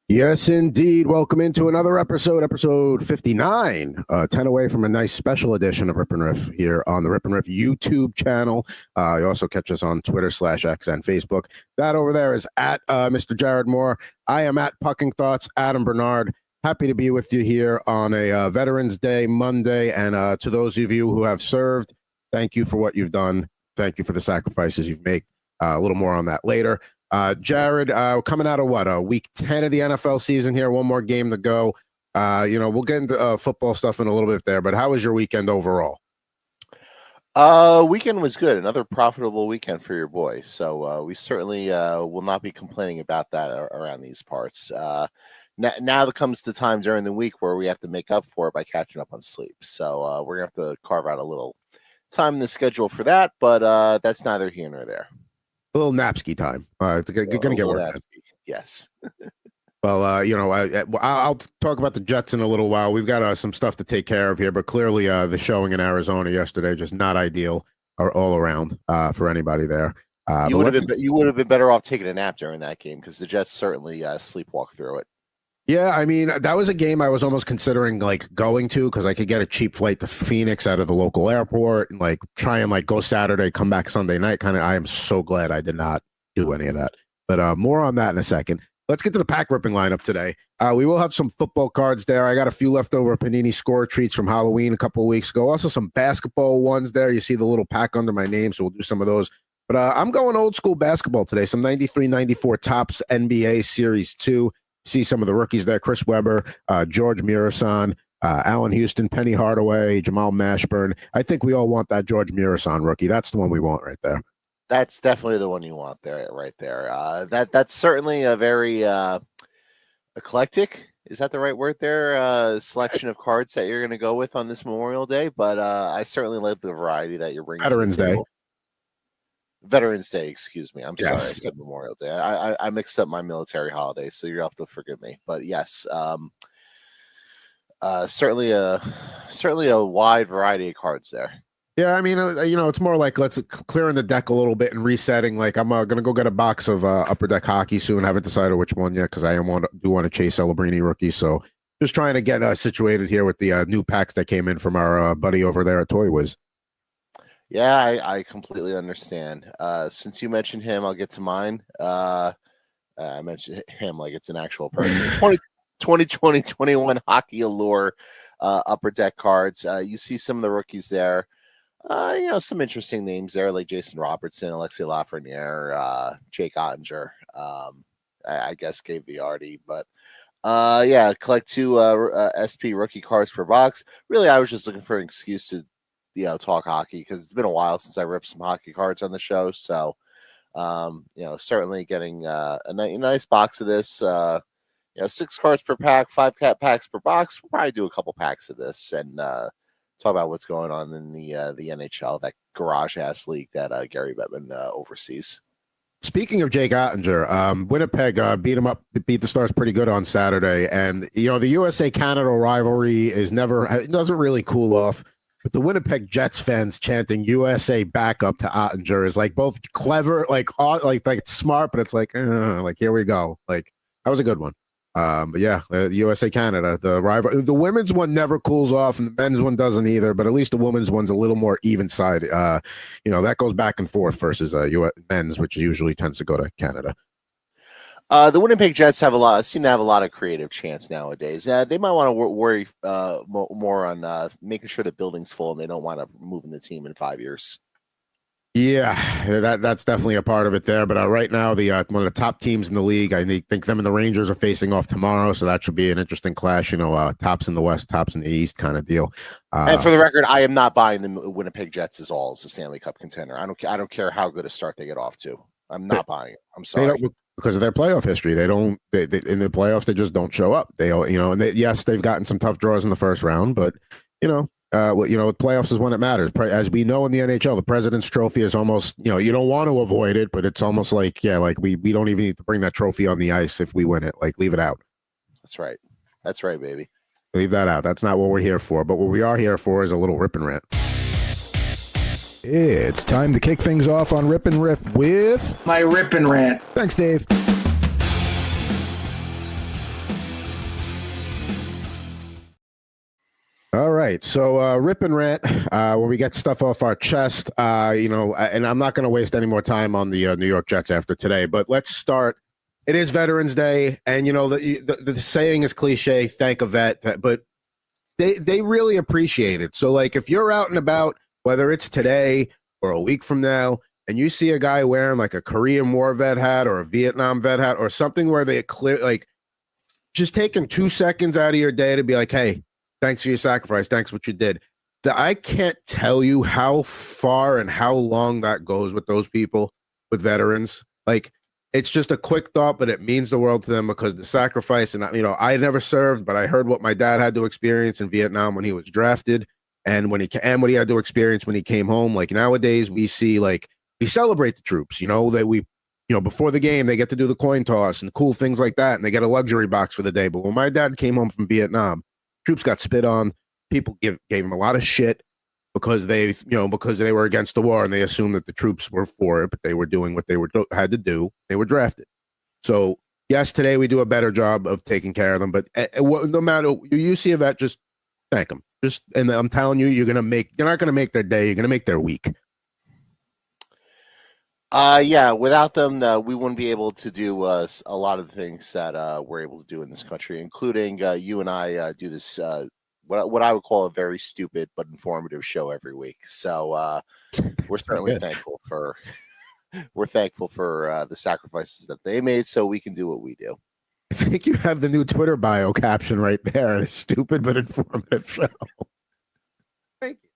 Yes, indeed. Welcome into another episode 59, 10 away from a nice special edition of Rip N Riff here on the Rip N Riff YouTube channel. You also catch us on Twitter/X and Facebook. That over there is at Mr. Jared Moore. I am at Pucking Thoughts, Adam Bernard. Happy to be with you here on a Veterans Day Monday. And to those of you who have served, thank you for what you've done. Thank you for the sacrifices you've made. A little more on that later. Jared, coming out of week 10 of the NFL season here, one more game to go. We'll get into football stuff in a little bit there, but how was your weekend overall? Weekend was good. Another profitable weekend for your boy. So we certainly will not be complaining about that around these parts. Now comes the time during the week where we have to make up for it by catching up on sleep. So we're going to have to carve out a little time in the schedule for that, but that's neither here nor there. A little napski time. It's going to get work. Yes. Well, I'll talk about the Jets in a little while. We've got some stuff to take care of here, but clearly the showing in Arizona yesterday just not ideal all around for anybody there. You would have been better off taking a nap during that game because the Jets certainly sleepwalk through it. Yeah, I mean, that was a game I was almost considering going to because I could get a cheap flight to Phoenix out of the local airport and try and go Saturday, come back Sunday night. I am so glad I did not do any of that. But more on that in a second. Let's get to the pack ripping lineup today. We will have some football cards there. I got a few leftover Panini-Score-A-Treats from Halloween a couple of weeks ago. Also some basketball ones there. You see the little pack under my name, so we'll do some of those. But I'm going old school basketball today. Some 93-94 Topps NBA Series 2. See some of the rookies there: Chris Webber, George Murasan, Allen Houston, Penny Hardaway, Jamal Mashburn. I think we all want that George Murasan rookie. That's the one we want right there. That's definitely the one you want there, right there. That's certainly a very eclectic. Is that the right word there? Selection of cards that you're going to go with on this Memorial Day. But I certainly like the variety that you're bringing. Veterans Day, excuse me. I'm sorry, I said Memorial Day. I mixed up my military holidays, so you'll have to forgive me. But yes, certainly a wide variety of cards there. Yeah, I mean, it's more like let's clearing the deck a little bit and resetting. I'm gonna go get a box of Upper Deck hockey soon. Haven't decided which one yet because I do want to chase Celebrini rookie. So just trying to get situated here with the new packs that came in from our buddy over there at Toy Wiz. Yeah, I completely understand. Since you mentioned him, I'll get to mine. I mentioned him like it's an actual person. 2020-21 Hockey Allure Upper Deck cards. You see some of the rookies there. Some interesting names there like Jason Robertson, Alexis Lafrenière, Jake Ottinger. I guess gave the arty, but collect 2 SP rookie cards per box. Really, I was just looking for an excuse to talk hockey because it's been a while since I ripped some hockey cards on the show. So, certainly getting a nice box of this. 6 cards per pack, 5 packs per box. We'll probably do a couple packs of this and talk about what's going on in the NHL, that garage ass league that Gary Bettman oversees. Speaking of Jake Ottinger, Winnipeg beat the Stars pretty good on Saturday, and the USA-Canada rivalry it doesn't really cool off. But the Winnipeg Jets fans chanting USA backup to Ottinger is both clever, it's smart, but it's here we go. That was a good one. But yeah, the USA Canada, the rival, the women's one never cools off and the men's one doesn't either, but at least the women's one's a little more even side. That goes back and forth versus men's, which usually tends to go to Canada. The Winnipeg Jets seem to have a lot of creative chance nowadays. They might want to worry more on making sure the building's full and they don't want to moving the team in 5 years. Yeah, that's definitely a part of it there. But right now, one of the top teams in the league, I think them and the Rangers are facing off tomorrow, so that should be an interesting clash. Tops in the West, tops in the East, kind of deal. And for the record, I am not buying the Winnipeg Jets as a Stanley Cup contender. I don't care how good a start they get off to. I'm not buying it. I'm sorry. Because of their playoff history, they in the playoffs they just don't show up. Yes, they've gotten some tough draws in the first round, but playoffs is when it matters. As we know in the NHL, the President's Trophy is almost you don't want to avoid it, but it's almost we don't even need to bring that trophy on the ice if we win it. Leave it out. That's right, baby. Leave that out. That's not what we're here for. But what we are here for is a little Rip and Rant. It's time to kick things off on Rip and Riff with my Rip and Rant. Thanks, Dave. right. So Rip and Rant, where we get stuff off our chest, and I'm not going to waste any more time on the New York Jets after today, but let's start. It is Veterans Day, and the saying is cliche, thank a vet, but they really appreciate it. So like if you're out and about, whether it's today or a week from now, and you see a guy wearing like a Korean War vet hat or a Vietnam vet hat or something where they clear like just taking 2 seconds out of your day to be like, hey, thanks for your sacrifice, thanks for what you did. I can't tell you how far and how long that goes with those people, with veterans. Like it's just a quick thought, but it means the world to them because the sacrifice. And I never served, but I heard what my dad had to experience in Vietnam when he was drafted, and what he had to experience when he came home. Like nowadays, we see like we celebrate the troops. Before the game, they get to do the coin toss and cool things like that, and they get a luxury box for the day. But when my dad came home from Vietnam, troops got spit on. People gave him a lot of shit because they were against the war and they assumed that the troops were for it, but they were doing what they had to do. They were drafted. So yes, today we do a better job of taking care of them. But no matter you see a vet, just thank them. And I'm telling you, you're not going to make their day. You're going to make their week. Yeah, without them, we wouldn't be able to do a lot of the things that we're able to do in this country, including you and I do this, what I would call a very stupid but informative show every week. So we're certainly thankful for the sacrifices that they made so we can do what we do. I think you have the new Twitter bio caption right there. A stupid but informative show. Thank you.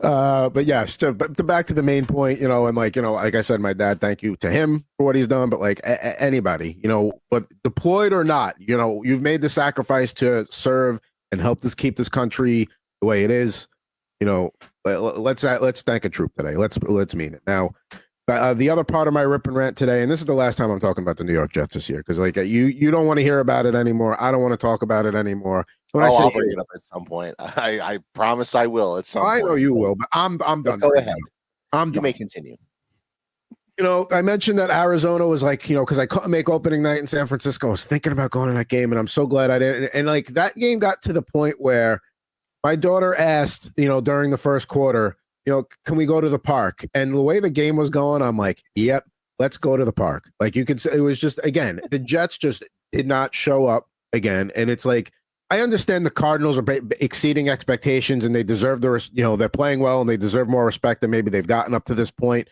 But yes, back to the main point, like I said, my dad, thank you to him for what he's done, but like anybody, but deployed or not, you've made the sacrifice to serve and help keep this country the way it is. Let's thank a troop today. Let's mean it. Now, the other part of my Rip and Rant today, and this is the last time I'm talking about the New York Jets this year, because like you don't want to hear about it anymore. I don't want to talk about it anymore. I'll bring it up at some point. I promise I will at some point. I know you will, but I'm done. Go ahead. I'm done. You may continue. I mentioned that Arizona was like, because I couldn't make opening night in San Francisco. I was thinking about going to that game, and I'm so glad I didn't. And like that game got to the point where my daughter asked, during the first quarter, can we go to the park? And the way the game was going, I'm like, yep, let's go to the park. Like you could say, it was just, again, the Jets just did not show up again. And it's like, I understand the Cardinals are exceeding expectations and they deserve they're playing well and they deserve more respect than maybe they've gotten up to this point,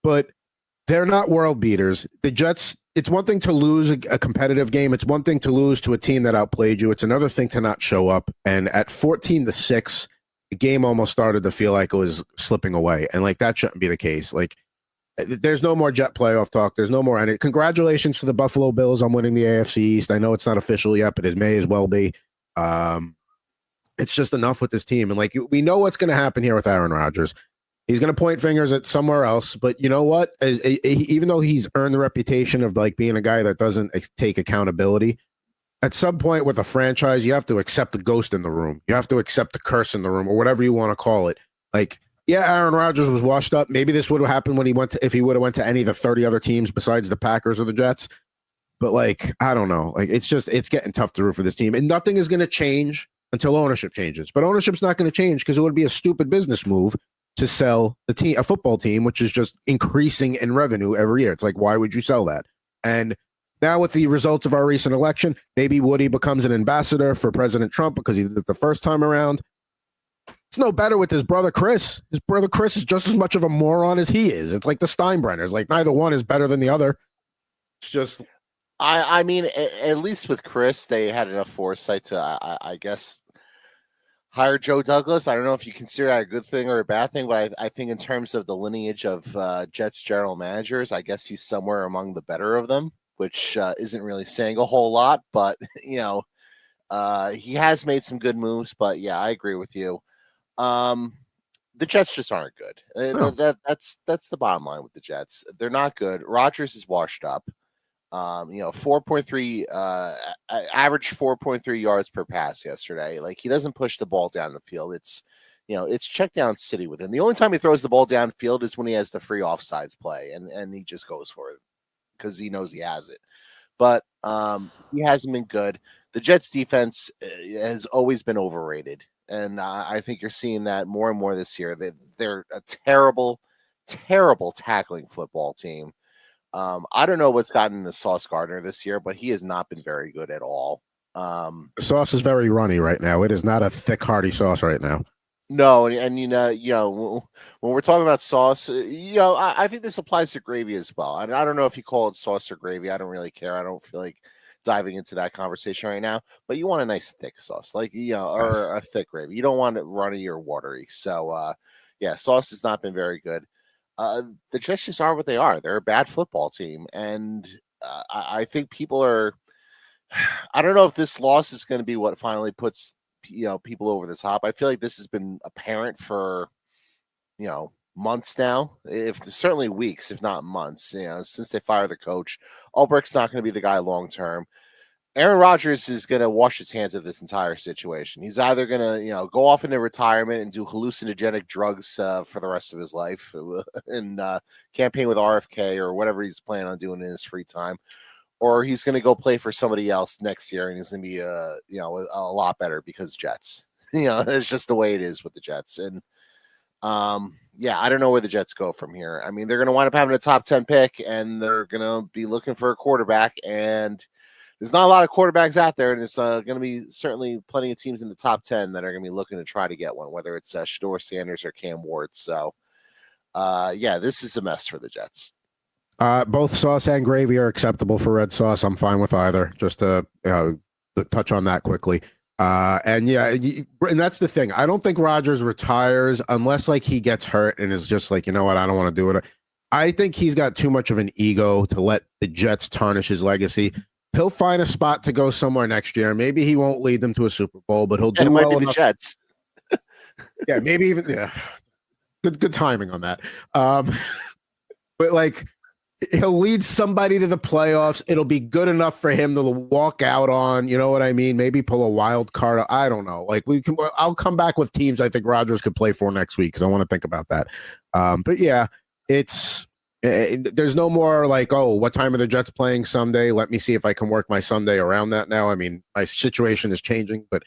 but they're not world beaters. The Jets, it's one thing to lose a competitive game. It's one thing to lose to a team that outplayed you. It's another thing to not show up. And at 14-6, the game almost started to feel like it was slipping away. And like, that shouldn't be the case. Like, there's no more Jet playoff talk. There's no more. And congratulations to the Buffalo Bills on winning the AFC East. I know it's not official yet, but it may as well be. It's just enough with this team. And like, we know what's going to happen here with Aaron Rodgers. He's going to point fingers at somewhere else. But you know what? Even though he's earned the reputation of like being a guy that doesn't take accountability, at some point with a franchise, you have to accept the ghost in the room. You have to accept the curse in the room, or whatever you want to call it. Like, yeah, Aaron Rodgers was washed up. Maybe this would have happened when if he would have went to any of the 30 other teams besides the Packers or the Jets. But like, I don't know. Like, it's getting tough to root for this team, and nothing is going to change until ownership changes. But ownership's not going to change because it would be a stupid business move to sell a football team, which is just increasing in revenue every year. It's like, why would you sell that? And now with the results of our recent election, maybe Woody becomes an ambassador for President Trump because he did it the first time around. It's no better with his brother Chris. His brother Chris is just as much of a moron as he is. It's like the Steinbrenners. Like, neither one is better than the other. It's just... I mean, at least with Chris, they had enough foresight to, I guess, hire Joe Douglas. I don't know if you consider that a good thing or a bad thing, but I think in terms of the lineage of Jets general managers, I guess he's somewhere among the better of them, which isn't really saying a whole lot. But, he has made some good moves. But, yeah, I agree with you. The Jets just aren't good. No. That's the bottom line with the Jets. They're not good. Rodgers is washed up. 4.3 average 4.3 yards per pass yesterday. Like, he doesn't push the ball down the field. It's check down city with him. The only time he throws the ball downfield is when he has the free offsides play, and he just goes for it because he knows he has it. But he hasn't been good. The Jets defense has always been overrated. and I think you're seeing that more and more this year. They're a terrible, terrible tackling football team. I don't know what's gotten into Sauce Gardner this year, but he has not been very good at all. The sauce is very runny right now. It is not a thick, hearty sauce right now. No, and you know, when we're talking about sauce, I think this applies to gravy as well. I don't know if you call it sauce or gravy. I don't really care. I don't feel like diving into that conversation right now. But you want a nice thick sauce, like or a thick gravy. You don't want it runny or watery. So, yeah, sauce has not been very good. The Jets just are what they are. They're a bad football team, and I think people are. I don't know if this loss is going to be what finally puts people over the top. I feel like this has been apparent for months now, if certainly weeks, if not months, since they fired the coach. Ulbricht's not going to be the guy long term. Aaron Rodgers is going to wash his hands of this entire situation. He's either going to go off into retirement and do hallucinogenic drugs for the rest of his life and campaign with RFK or whatever he's planning on doing in his free time, or he's going to go play for somebody else next year, and he's going to be a lot better because Jets. It's just the way it is with the Jets. And I don't know where the Jets go from here. I mean, they're going to wind up having a top 10 pick, and they're going to be looking for a quarterback, and there's not a lot of quarterbacks out there, and there's going to be certainly plenty of teams in the top 10 that are going to be looking to try to get one, whether it's Shedeur Sanders or Cam Ward. So, this is a mess for the Jets. Both sauce and gravy are acceptable for red sauce. I'm fine with either. Just to touch on that quickly. And that's the thing. I don't think Rodgers retires unless he gets hurt and is just like, you know what, I don't want to do it. I think he's got too much of an ego to let the Jets tarnish his legacy. He'll find a spot to go somewhere next year. Maybe he won't lead them to a Super Bowl, but he'll do well enough. The Jets. Yeah, maybe even good timing on that. But he'll lead somebody to the playoffs. It'll be good enough for him to walk out on, you know what I mean? Maybe pull a wild card. I don't know. I'll come back with teams I think Rodgers could play for next week because I want to think about that. But yeah, there's no more what time are the Jets playing Sunday? Let me see if I can work my Sunday around that now. I mean, my situation is changing, but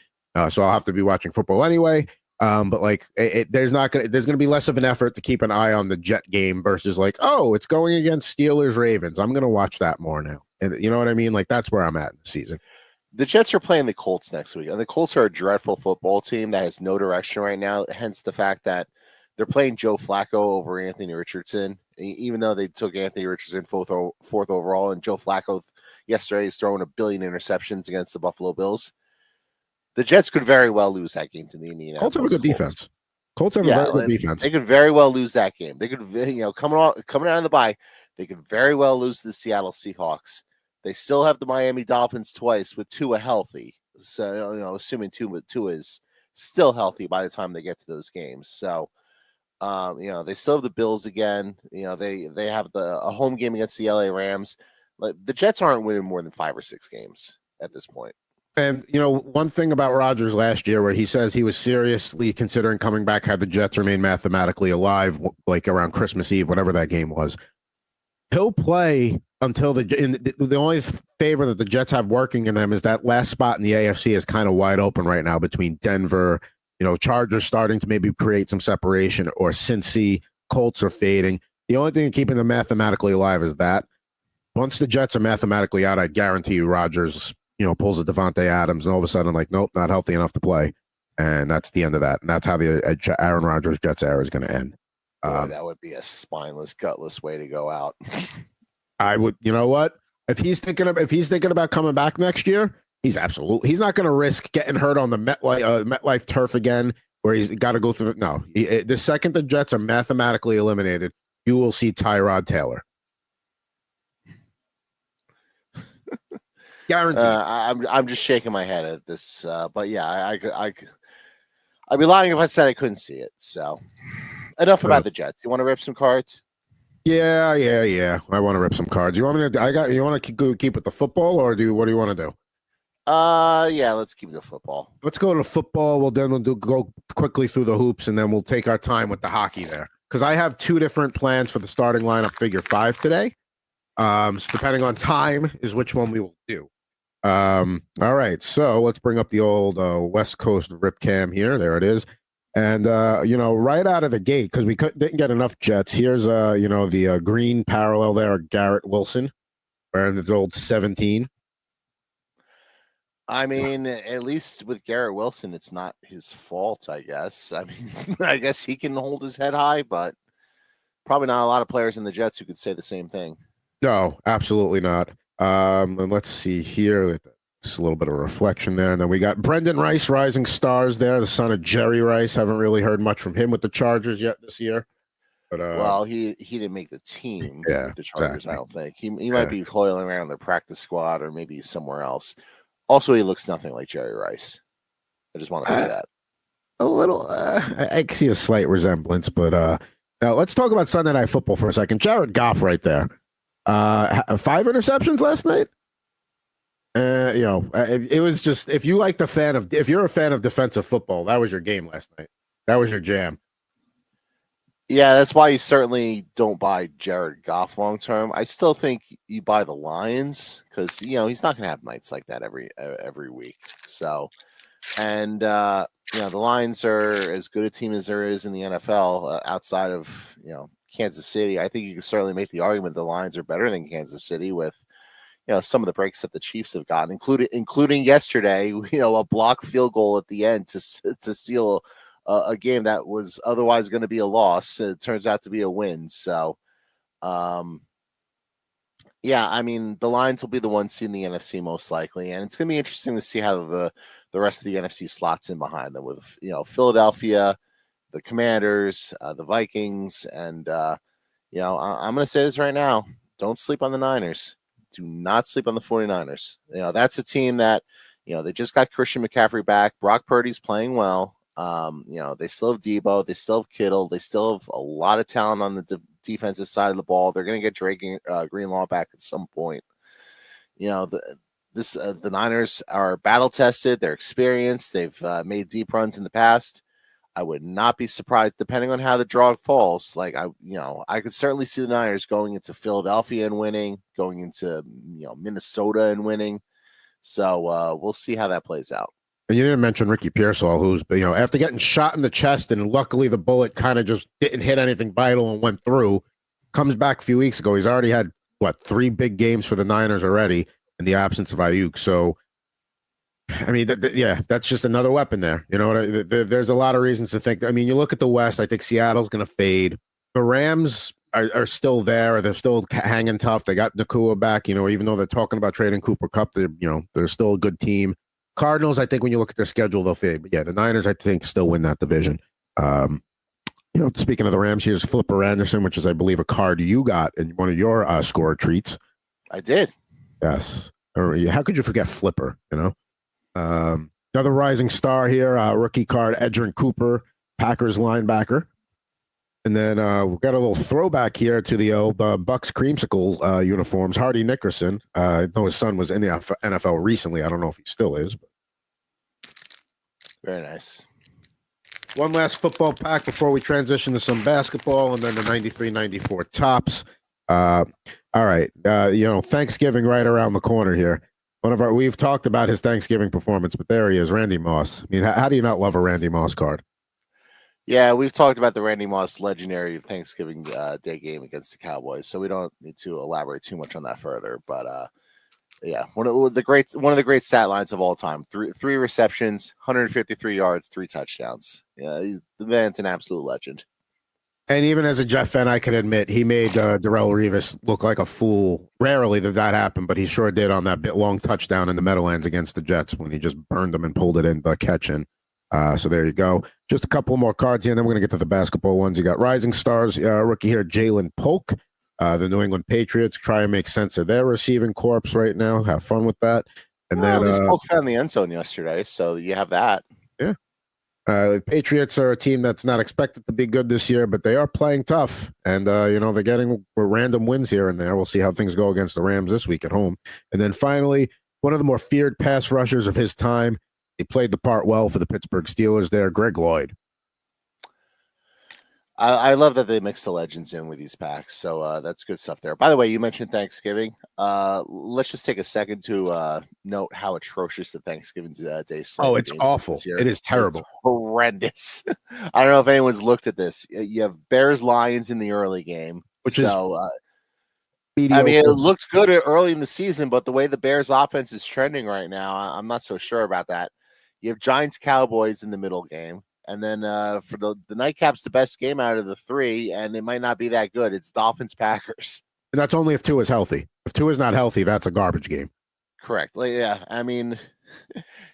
so I'll have to be watching football anyway. But there's going to be less of an effort to keep an eye on the Jet game versus it's going against Steelers Ravens. I'm going to watch that more now. And you know what I mean? That's where I'm at in the season. The Jets are playing the Colts next week, and the Colts are a dreadful football team that has no direction right now. Hence the fact that they're playing Joe Flacco over Anthony Richardson, even though they took Anthony Richardson fourth overall, and Joe Flacco yesterday is throwing 1 billion interceptions against the Buffalo Bills. The Jets could very well lose that game to the Indianapolis Colts have a good defense. Colts have a very good defense. They could very well lose that game. They could, coming out of the bye, they could very well lose to the Seattle Seahawks. They still have the Miami Dolphins twice with Tua healthy. So, assuming Tua is still healthy by the time they get to those games. So, they still have the Bills again. They have a home game against the LA Rams. The Jets aren't winning more than 5 or 6 games at this point. And, one thing about Rodgers last year where he says he was seriously considering coming back had the Jets remained mathematically alive, around Christmas Eve, whatever that game was. He'll play until the only favor that the Jets have working in them is that last spot in the AFC is kind of wide open right now between Denver, Chargers starting to maybe create some separation, or Cincy, Colts are fading. The only thing keeping them mathematically alive is that. Once the Jets are mathematically out, I guarantee you Rodgers pulls a Devontae Adams, and all of a sudden, nope, not healthy enough to play. And that's the end of that. And that's how the Aaron Rodgers Jets era is going to end. That would be a spineless, gutless way to go out. I would, you know what? If he's thinking about coming back next year, he's not going to risk getting hurt on the MetLife turf again, where he's got to go through the second the Jets are mathematically eliminated, you will see Tyrod Taylor. Guaranteed. I'm just shaking my head at this, but yeah, I'd be lying if I said I couldn't see it. So, enough about the Jets. You want to rip some cards? Yeah. I want to rip some cards. You want me to? You want to keep with the football, or what do you want to do? Yeah, let's keep the football. Let's go to football. We'll go quickly through the hoops, and then we'll take our time with the hockey there. Because I have 2 different plans for the starting lineup figure 5 today. So depending on time is which one we will do. All right, so let's bring up the old West Coast Rip Cam here. There it is. And right out of the gate, because we didn't get enough Jets. Here's the green parallel there, Garrett Wilson, wearing his old 17. I mean, at least with Garrett Wilson, it's not his fault, I guess. I mean, I guess he can hold his head high, but probably not a lot of players in the Jets who could say the same thing. No, absolutely not. And let's see here. Just a little bit of reflection there. And then we got Brendan Rice, Rising Stars there, the son of Jerry Rice. Haven't really heard much from him with the Chargers yet this year. But well, he didn't make the team with the Chargers, exactly. I don't think. He might be toiling around the practice squad or maybe somewhere else. Also, he looks nothing like Jerry Rice. I just want to say that. A little, I see a slight resemblance, but now let's talk about Sunday Night Football for a second. Jared Goff right there. 5 interceptions last night. It was just, if you're a fan of defensive football, that was your game last night. That was your jam. Yeah, that's why you certainly don't buy Jared Goff long term. I still think you buy the Lions because he's not going to have nights like that every week. So, and the Lions are as good a team as there is in the NFL outside of Kansas City. I think you can certainly make the argument the Lions are better than Kansas City with some of the breaks that the Chiefs have gotten, including yesterday. A block field goal at the end to seal a game that was otherwise going to be a loss. It turns out to be a win. So, I mean, the Lions will be the ones in the NFC most likely, and it's going to be interesting to see how the rest of the NFC slots in behind them with Philadelphia, the Commanders, the Vikings, and I'm going to say this right now: don't sleep on the Niners. Do not sleep on the 49ers. That's a team that they just got Christian McCaffrey back. Brock Purdy's playing well. They still have Debo, they still have Kittle, they still have a lot of talent on the defensive side of the ball. They're going to get Drake Greenlaw back at some point. The Niners are battle tested. They're experienced. They've made deep runs in the past. I would not be surprised, depending on how the draw falls. Like I could certainly see the Niners going into Philadelphia and winning, going into Minnesota and winning. So we'll see how that plays out. And you didn't mention Ricky Pearsall, who's, after getting shot in the chest, and luckily the bullet kind of just didn't hit anything vital and went through, comes back a few weeks ago. He's already had, 3 big games for the Niners already in the absence of Ayuk. So, I mean, that's just another weapon there. There's a lot of reasons to think. I mean, you look at the West, I think Seattle's going to fade. The Rams are still there. They're still hanging tough. They got Nakua back, even though they're talking about trading Cooper Kupp, they're still a good team. Cardinals, I think when you look at their schedule, they'll fade. But yeah, the Niners, I think, still win that division. Speaking of the Rams, here's Flipper Anderson, which is, I believe, a card you got in one of your score treats. I did. Yes. How could you forget Flipper? Another rising star here, rookie card, Edgerrin Cooper, Packers linebacker. And then we've got a little throwback here to the old Bucks creamsicle uniforms. Hardy Nickerson. I know his son was in the NFL recently. I don't know if he still is. But... Very nice. One last football pack before we transition to some basketball, and then the 93-94 tops. All right. Thanksgiving right around the corner here. We've talked about his Thanksgiving performance, but there he is, Randy Moss. I mean, how do you not love a Randy Moss card? Yeah, we've talked about the Randy Moss legendary Thanksgiving Day game against the Cowboys, so we don't need to elaborate too much on that further. But one of the great stat lines of all time: three receptions, 153 yards, 3 touchdowns. Yeah, the man's an absolute legend. And even as a Jet fan, I can admit he made Darrelle Revis look like a fool. Rarely did that happen, but he sure did on that long touchdown in the Meadowlands against the Jets when he just burned them and pulled it in the catch in. So there you go. Just a couple more cards here, and then we're going to get to the basketball ones. You got Rising Stars rookie here, Jalen Polk. The New England Patriots try and make sense of their receiving corps right now. Have fun with that. And then Polk found the end zone yesterday, so you have that. Yeah. The Patriots are a team that's not expected to be good this year, but they are playing tough. And, they're getting random wins here and there. We'll see how things go against the Rams this week at home. And then finally, one of the more feared pass rushers of his time. He played the part well for the Pittsburgh Steelers there, Greg Lloyd. I love that they mix the legends in with these packs. So that's good stuff there. By the way, you mentioned Thanksgiving. Let's just take a second to note how atrocious the Thanksgiving Day slate. Oh, it's awful. This year. It is terrible. It's horrendous. I don't know if anyone's looked at this. You have Bears Lions in the early game, which is mediocre. I mean, it looked good early in the season, but the way the Bears offense is trending right now, I'm not so sure about that. You have Giants Cowboys in the middle game. And then for the nightcap's the best game out of the three, and it might not be that good. It's Dolphins Packers. And that's only if Tua is healthy. If Tua is not healthy, that's a garbage game. Correct. Yeah. I mean,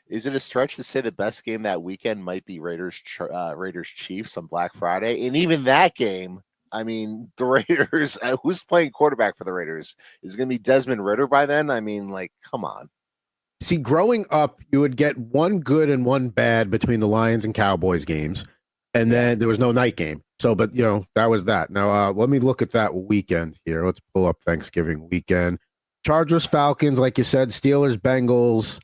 is it a stretch to say the best game that weekend might be Raiders Chiefs on Black Friday? And even that game, I mean, the Raiders, who's playing quarterback for the Raiders? Is it going to be Desmond Ridder by then? I mean, like, come on. See, growing up, you would get one good and one bad between the Lions and Cowboys games, and then there was no night game. So, but, that was that. Now, let me look at that weekend here. Let's pull up Thanksgiving weekend. Chargers, Falcons, like you said, Steelers, Bengals.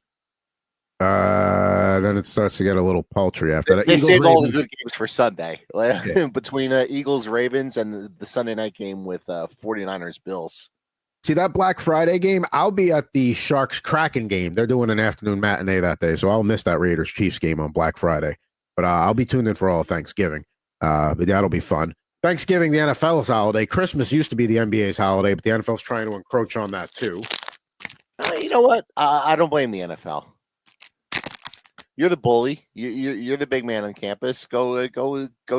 Then it starts to get a little paltry after that. They saved all the good games for Sunday. Between Eagles, Ravens, and the Sunday night game with 49ers, Bills. See, that Black Friday game, I'll be at the Sharks-Kraken game. They're doing an afternoon matinee that day, so I'll miss that Raiders-Chiefs game on Black Friday. But I'll be tuned in for all of Thanksgiving. But that'll be fun. Thanksgiving, the NFL's holiday. Christmas used to be the NBA's holiday, but the NFL's trying to encroach on that too. You know what? I don't blame the NFL. You're the bully. You're the big man on campus. Go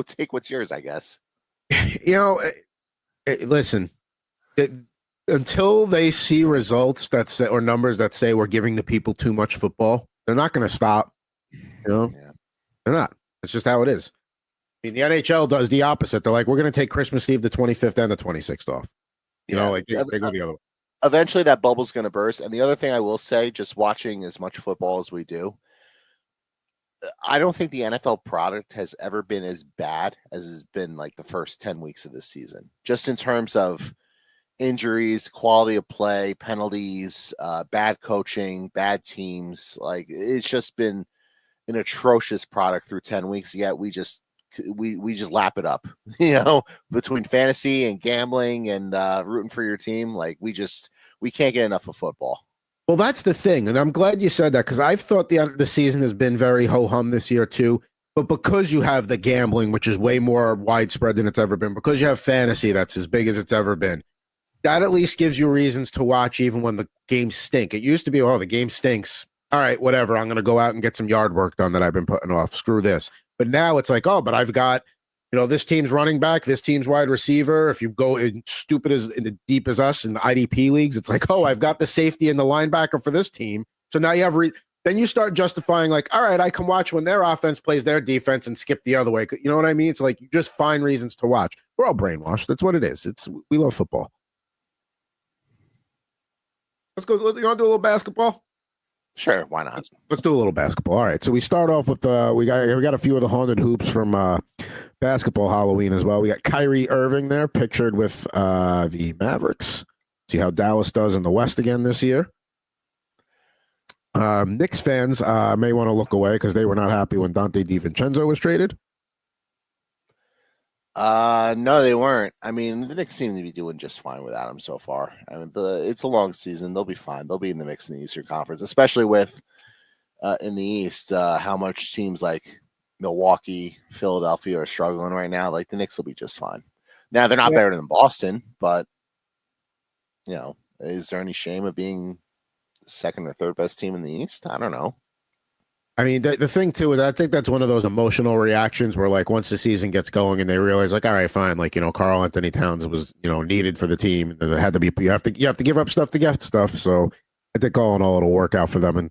take what's yours, I guess. Listen. Until they see results that say, or numbers that say we're giving the people too much football, they're not going to stop. They're not. It's just how it is. I mean, the NHL does the opposite. They're like, we're going to take Christmas Eve, the 25th and the 26th off. They go the other way. Eventually, that bubble's going to burst. And the other thing I will say, just watching as much football as we do, I don't think the NFL product has ever been as bad as it's been like the first 10 weeks of this season, just in terms of injuries, quality of play, penalties, bad coaching, bad teams. Like, it's just been an atrocious product through 10 weeks. Yet we just lap it up, between fantasy and gambling and rooting for your team. Like, we can't get enough of football. Well, that's the thing. And I'm glad you said that, because I've thought the season has been very ho-hum this year too. But because you have the gambling, which is way more widespread than it's ever been, because you have fantasy that's as big as it's ever been, that at least gives you reasons to watch even when the games stink. It used to be, the game stinks. All right, whatever. I'm going to go out and get some yard work done that I've been putting off. Screw this. But now it's like, but I've got, this team's running back, this team's wide receiver. If you go in stupid as deep as us in the IDP leagues, it's like, I've got the safety and the linebacker for this team. So now you have, then you start justifying like, all right, I can watch when their offense plays their defense and skip the other way. You know what I mean? It's like, you just find reasons to watch. We're all brainwashed. That's what it is. We love football. Let's go. You want to do a little basketball? Sure, why not? Let's do a little basketball. All right. So we start off with we got a few of the haunted hoops from basketball Halloween as well. We got Kyrie Irving there, pictured with the Mavericks. See how Dallas does in the West again this year. Knicks fans may want to look away because they were not happy when Dante DiVincenzo was traded. No, they weren't. I mean, the Knicks seem to be doing just fine without him so far. I mean, it's a long season. They'll be fine. They'll be in the mix in the Eastern Conference, especially with in the East, how much teams like Milwaukee, Philadelphia are struggling right now. Like, the Knicks will be just fine. Now, they're not better than Boston, but, is there any shame of being second or third best team in the East? I don't know. I mean, the thing too is I think that's one of those emotional reactions where, like, once the season gets going and they realize, like, all right, fine, like, Karl Anthony Towns was, needed for the team, and it had to be, you have to give up stuff to get stuff. So I think all in all it'll work out for them, and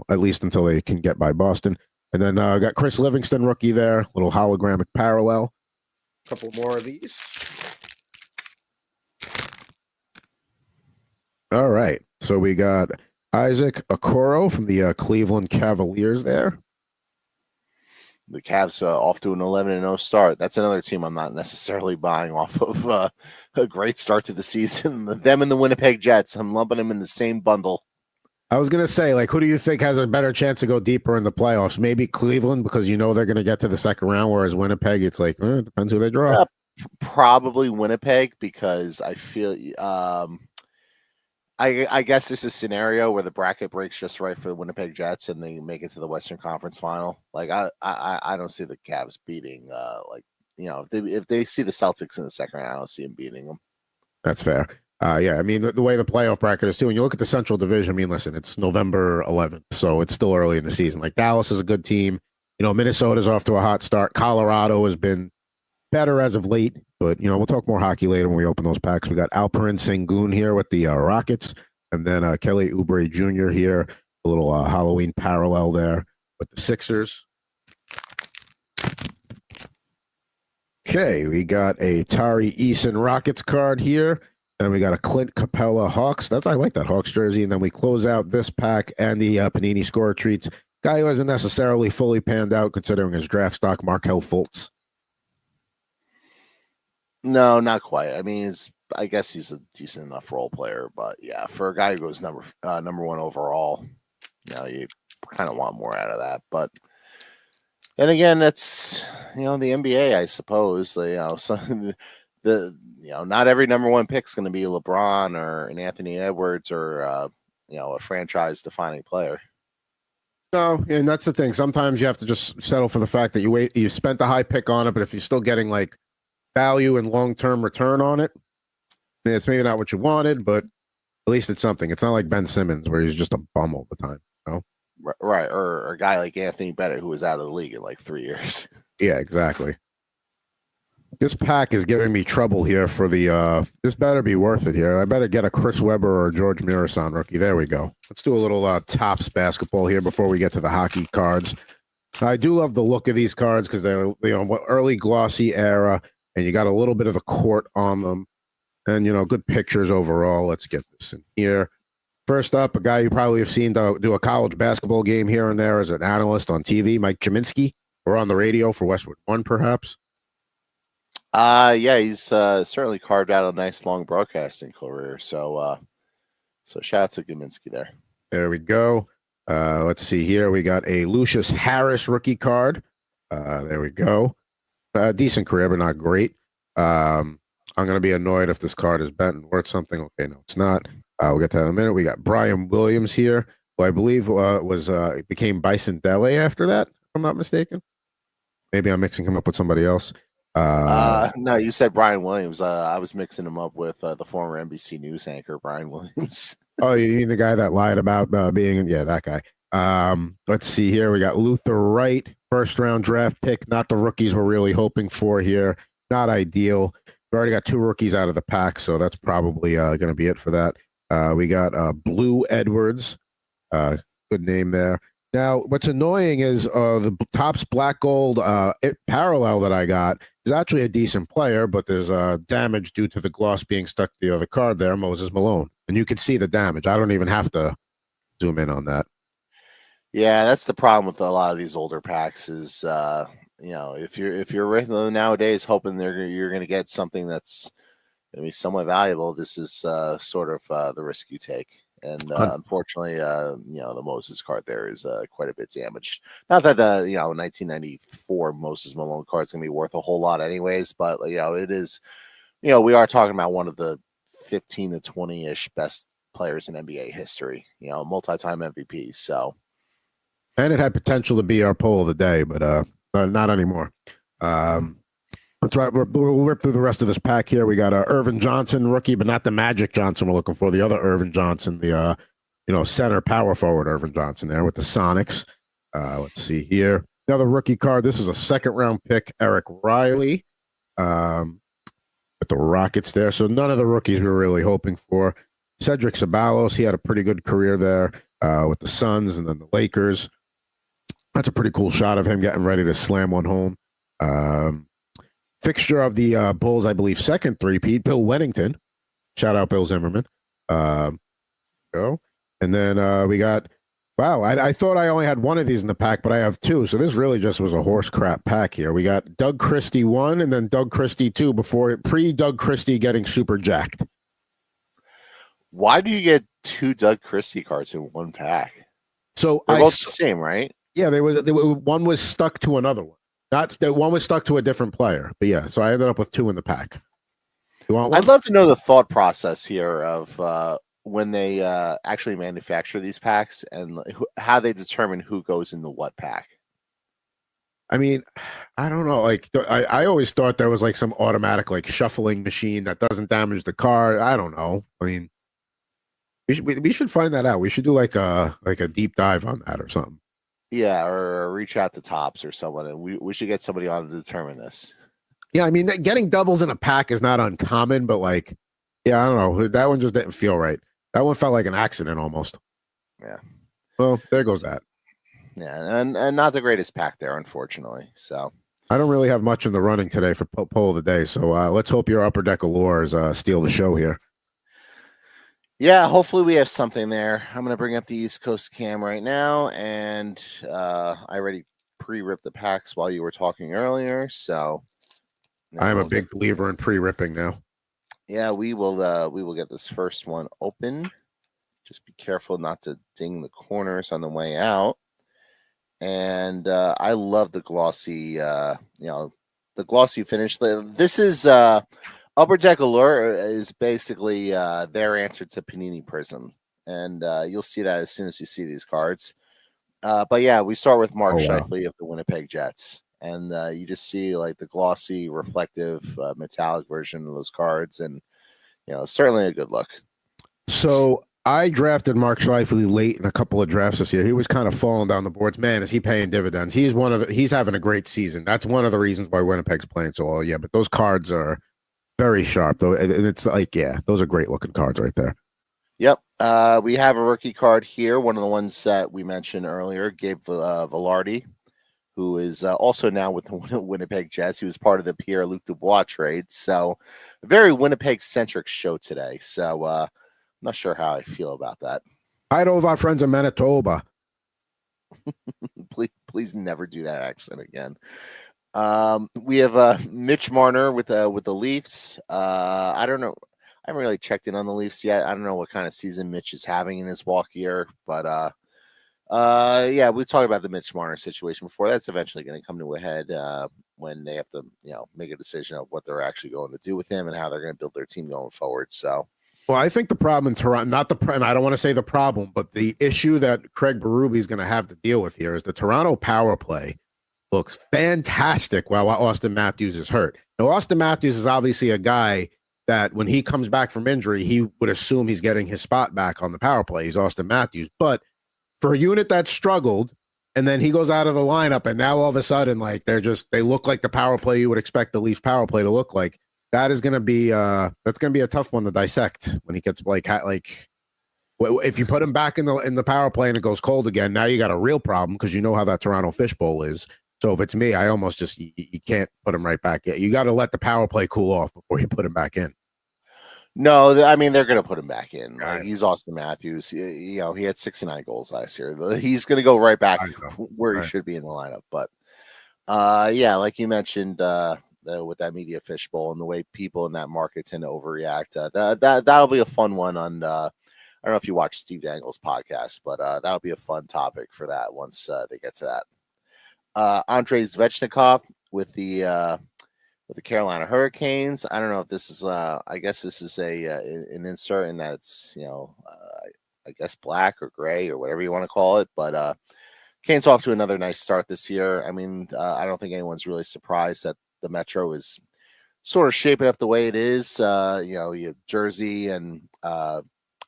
at least until they can get by Boston. And then got Chris Livingston, rookie there, little hologramic parallel. A couple more of these. All right, so we got Isaac Okoro from the Cleveland Cavaliers there. The Cavs off to an 11-0 start. That's another team I'm not necessarily buying off of a great start to the season. Them and the Winnipeg Jets, I'm lumping them in the same bundle. I was going to say, like, who do you think has a better chance to go deeper in the playoffs? Maybe Cleveland, because they're going to get to the second round, whereas Winnipeg, it's like, it depends who they draw. Probably Winnipeg, because I feel I guess there's a scenario where the bracket breaks just right for the Winnipeg Jets and they make it to the Western Conference Final. Like I don't see the Cavs beating if they see the Celtics in the second round, I don't see them beating them. That's fair. Yeah, I mean the way the playoff bracket is too, and you look at the Central Division. I mean, listen, it's November 11th, so it's still early in the season. Like Dallas is a good team. Minnesota's off to a hot start. Colorado has been better as of late, but we'll talk more hockey later when we open those packs. We got Alperen Sengun here with the Rockets, and then Kelly Oubre Jr. here, a little Halloween parallel there with the Sixers. Okay, we got a Tari Eason Rockets card here, and we got a Clint Capella Hawks. I like that Hawks jersey, and then we close out this pack and the Panini-Score-A-Treats. Guy who hasn't necessarily fully panned out considering his draft stock, Markelle Fultz. No, not quite. I mean, I guess he's a decent enough role player, but yeah, for a guy who goes number one overall, you kind of want more out of that. But then again, it's the NBA, I suppose. So not every number one pick is going to be LeBron or an Anthony Edwards or a franchise-defining player. No, and that's the thing. Sometimes you have to just settle for the fact that you spent the high pick on it, but if you're still getting like value and long-term return on it, it's maybe not what you wanted, but at least it's something. It's not like Ben Simmons where he's just a bum all the time. Right, or a guy like Anthony Bennett who was out of the league in like 3 years. Yeah, exactly. This pack is giving me trouble here for the this better be worth it here. I better get a Chris Webber or George Mirasan rookie. There we go. Let's do a little Topps basketball here before we get to the hockey cards. I do love the look of these cards because they're early glossy era, and you got a little bit of the court on them, and good pictures overall. Let's get this in here. First up, a guy you probably have seen do a college basketball game here and there as an analyst on TV, Mike Jaminski, or on the radio for Westwood One, perhaps. Yeah, he's certainly carved out a nice long broadcasting career. So shout out to Gaminsky there. There we go. Let's see here. We got a Lucius Harris rookie card. There we go. Decent career, but not great. I'm going to be annoyed if this card is bent and worth something. Okay, no, it's not. We'll get to that in a minute. We got Brian Williams here, who I believe became Bison Dele after that, if I'm not mistaken. Maybe I'm mixing him up with somebody else. No, you said Brian Williams. I was mixing him up with the former NBC News anchor, Brian Williams. Oh, you mean the guy that lied about being, yeah, that guy. Let's see here. We got Luther Wright, first round draft pick. Not the rookies we're really hoping for here. Not ideal. We already got 2 rookies out of the pack, so that's probably going to be it for that. We got Blue Edwards. Good name there. Now, what's annoying is the Topps Black Gold parallel that I got is actually a decent player, but there's damage due to the gloss being stuck to the other card there, Moses Malone. And you can see the damage. I don't even have to zoom in on that. Yeah, that's the problem with a lot of these older packs is, if you're nowadays hoping you're going to get something that's going to be somewhat valuable, this is sort of the risk you take. And unfortunately, the Moses card there is quite a bit damaged. Not that the 1994 Moses Malone card is going to be worth a whole lot, anyways. But it is. We are talking about one of the 15 to 20-ish best players in NBA history. Multi-time MVP. So, and it had potential to be our poll of the day, but not anymore. That's right. We'll rip through the rest of this pack here. We got Irvin Johnson, rookie, but not the Magic Johnson we're looking for. The other Irvin Johnson, the center power forward Irvin Johnson there with the Sonics. Let's see here. Another rookie card. This is a second round pick, Eric Riley, with the Rockets there. So none of the rookies we were really hoping for. Cedric Ceballos, he had a pretty good career there with the Suns and then the Lakers. That's a pretty cool shot of him getting ready to slam one home. Fixture of the Bulls, I believe, second three-peat, Bill Wennington. Shout out Bill Zimmerman. And then we got, wow, I thought I only had one of these in the pack, but I have 2. So this really just was a horse crap pack here. We got Doug Christie 1 and then Doug Christie 2 pre-Doug Christie getting super jacked. Why do you get 2 Doug Christie cards in one pack? So they're both the same, right? Yeah, they were one was stuck to another one. That's the one was stuck to a different player. But yeah, so I ended up with 2 in the pack. You want one? I'd love to know the thought process here of when they actually manufacture these packs and how they determine who goes into what pack. I mean, I don't know. Like, I always thought there was like some automatic like shuffling machine that doesn't damage the card. I don't know. I mean, we should find that out. We should do like a deep dive on that or something. Yeah, or reach out to Tops or someone, and we should get somebody on to determine this. Yeah, I mean, getting doubles in a pack is not uncommon, but like, yeah, I don't know. That one just didn't feel right. That one felt like an accident almost. Yeah. Well, there goes that. Yeah, and not the greatest pack there, unfortunately. So I don't really have much in the running today for poll of the day. So let's hope your Upper Deck Allures steal the show here. Yeah, hopefully we have something there. I'm going to bring up the East Coast cam right now, and I already pre-ripped the packs while you were talking earlier. So I'm a big believer in pre-ripping now. Yeah, we will get this first one open. Just be careful not to ding the corners on the way out. And I love the glossy, the glossy finish. This is Upper Deck Allure is basically their answer to Panini Prism, and you'll see that as soon as you see these cards. But yeah, we start with Mark Scheifele of the Winnipeg Jets, and you just see like the glossy, reflective, metallic version of those cards, and certainly a good look. So I drafted Mark Scheifele late in a couple of drafts this year. He was kind of falling down the boards. Man, is he paying dividends? He's having a great season. That's one of the reasons why Winnipeg's playing so well. Yeah, but those cards are very sharp, though. And it's like, yeah, those are great looking cards right there. Yep. We have a rookie card here. One of the ones that we mentioned earlier, Gabe Vilardi, who is also now with the Winnipeg Jets. He was part of the Pierre-Luc Dubois trade. So a very Winnipeg-centric show today. So I'm not sure how I feel about that. Hi to all of our friends in Manitoba. please never do that accent again. We have Mitch Marner with the Leafs. I don't know. I haven't really checked in on the Leafs yet. I don't know what kind of season Mitch is having in his walk year, but yeah, we talked about the Mitch Marner situation before. That's eventually going to come to a head when they have to, make a decision of what they're actually going to do with him and how they're going to build their team going forward. So, well, I think the problem in Toronto, and I don't want to say the problem, but the issue that Craig Berube is going to have to deal with here is the Toronto power play looks fantastic while Austin Matthews is hurt. Now, Austin Matthews is obviously a guy that when he comes back from injury, he would assume he's getting his spot back on the power play. He's Austin Matthews. But for a unit that struggled, and then he goes out of the lineup, and now all of a sudden, like they look like the power play you would expect the Leafs power play to look like. That is going to be that's going to be a tough one to dissect when he gets if you put him back in the power play and it goes cold again. Now you got a real problem because you know how that Toronto fishbowl is. So if it's me, I almost just you can't put him right back in. You got to let the power play cool off before you put him back in. No, I mean they're going to put him back in. Like, he's Austin Matthews. He had 69 goals last year. He's going to go right back where he should be in the lineup. But yeah, like you mentioned, with that media fishbowl and the way people in that market tend to overreact, that'll be a fun one. On I don't know if you watch Steve Dangle's podcast, but that'll be a fun topic for that once they get to that. Andrei Svechnikov with the Carolina Hurricanes. I don't know if this is I guess this is an insert in that it's I guess black or gray or whatever you want to call it, but Canes off to another nice start this year. I mean, I don't think anyone's really surprised that the Metro is sort of shaping up the way it is. You have Jersey and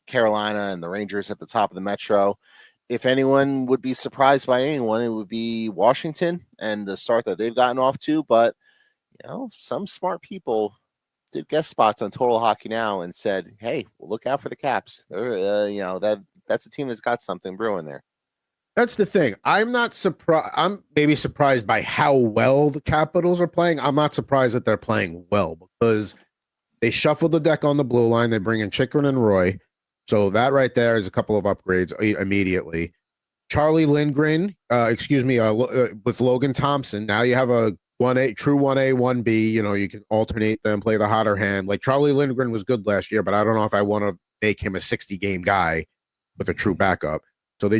Carolina and the Rangers at the top of the Metro. If anyone would be surprised by anyone, it would be Washington and the start that they've gotten off to. But, some smart people did guest spots on Total Hockey Now and said, hey, well, look out for the Caps. That's a team that's got something brewing there. That's the thing. I'm not surprised. I'm maybe surprised by how well the Capitals are playing. I'm not surprised that they're playing well because they shuffled the deck on the blue line. They bring in Chychrun and Roy. So that right there is a couple of upgrades immediately. Charlie Lindgren, with Logan Thompson. Now you have a 1A, true 1A, 1B. You can alternate them, play the hotter hand. Like Charlie Lindgren was good last year, but I don't know if I want to make him a 60-game guy with a true backup. So they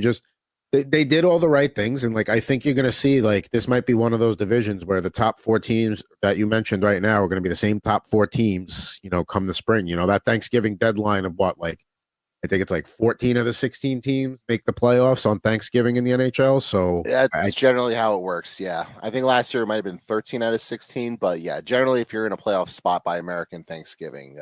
They did all the right things, and like I think you're going to see like this might be one of those divisions where the top 4 teams that you mentioned right now are going to be the same top 4 teams, come the spring. That Thanksgiving deadline of what, like I think it's like 14 of the 16 teams make the playoffs on Thanksgiving in the NHL. So That's generally how it works. Yeah, I think last year it might have been 13 out of 16, but yeah, generally if you're in a playoff spot by American Thanksgiving,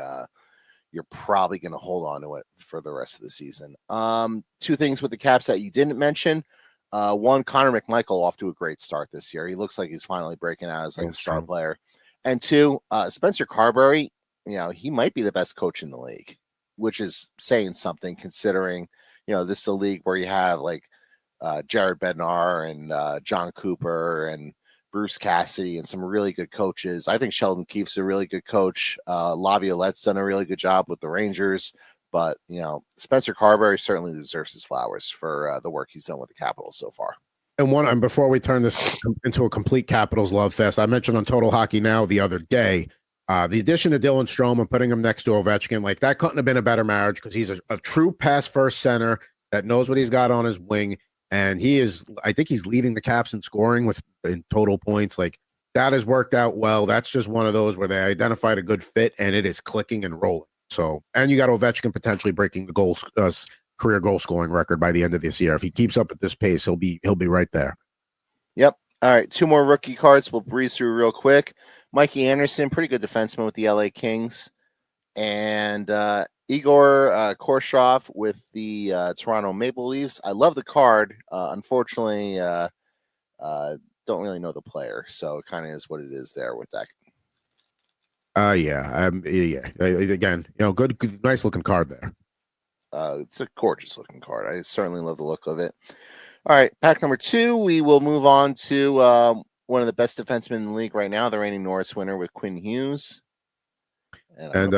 you're probably going to hold on to it for the rest of the season. 2 things with the Caps that you didn't mention. One, Connor McMichael off to a great start this year. He looks like he's finally breaking out as like a star player. And 2, Spencer Carberry, he might be the best coach in the league, which is saying something considering, this is a league where you have like Jared Bednar and John Cooper and Bruce Cassidy and some really good coaches. I think Sheldon Keefe's a really good coach. Laviolette's done a really good job with the Rangers, but Spencer Carberry certainly deserves his flowers for the work he's done with the Capitals so far. And before we turn this into a complete Capitals love fest, I mentioned on Total Hockey Now the other day, the addition of Dylan Strome and putting him next to Ovechkin, like that couldn't have been a better marriage because he's a true pass first center that knows what he's got on his wing. And I think he's leading the Caps in scoring in total points. Like that has worked out well. That's just one of those where they identified a good fit and it is clicking and rolling. So, and you got Ovechkin potentially breaking the career goal scoring record by the end of this year. If he keeps up at this pace, he'll be right there. Yep. All right. 2 more rookie cards. We'll breeze through real quick. Mikey Anderson, pretty good defenseman with the LA Kings. And Igor Korshov with the Toronto Maple Leafs. I love the card. Unfortunately, don't really know the player, so it kind of is what it is there with that. Yeah. Again, good, nice looking card there. It's a gorgeous looking card. I certainly love the look of it. All right, pack number 2. We will move on to one of the best defensemen in the league right now, the reigning Norris winner with Quinn Hughes. And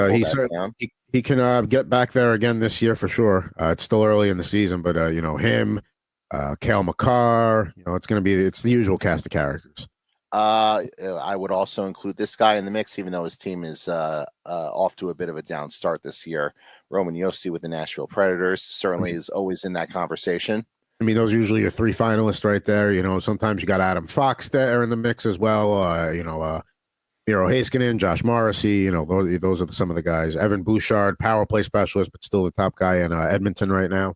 he can get back there again this year for sure. It's still early in the season, but him, Cale Makar, it's the usual cast of characters. I would also include this guy in the mix, even though his team is off to a bit of a down start this year. Roman Josi with the Nashville Predators certainly is always in that conversation. I mean, those are usually your 3 finalists right there. Sometimes you got Adam Fox there in the mix as well. Miro Heiskanen, Josh Morrissey, those are some of the guys. Evan Bouchard, power play specialist, but still the top guy in Edmonton right now.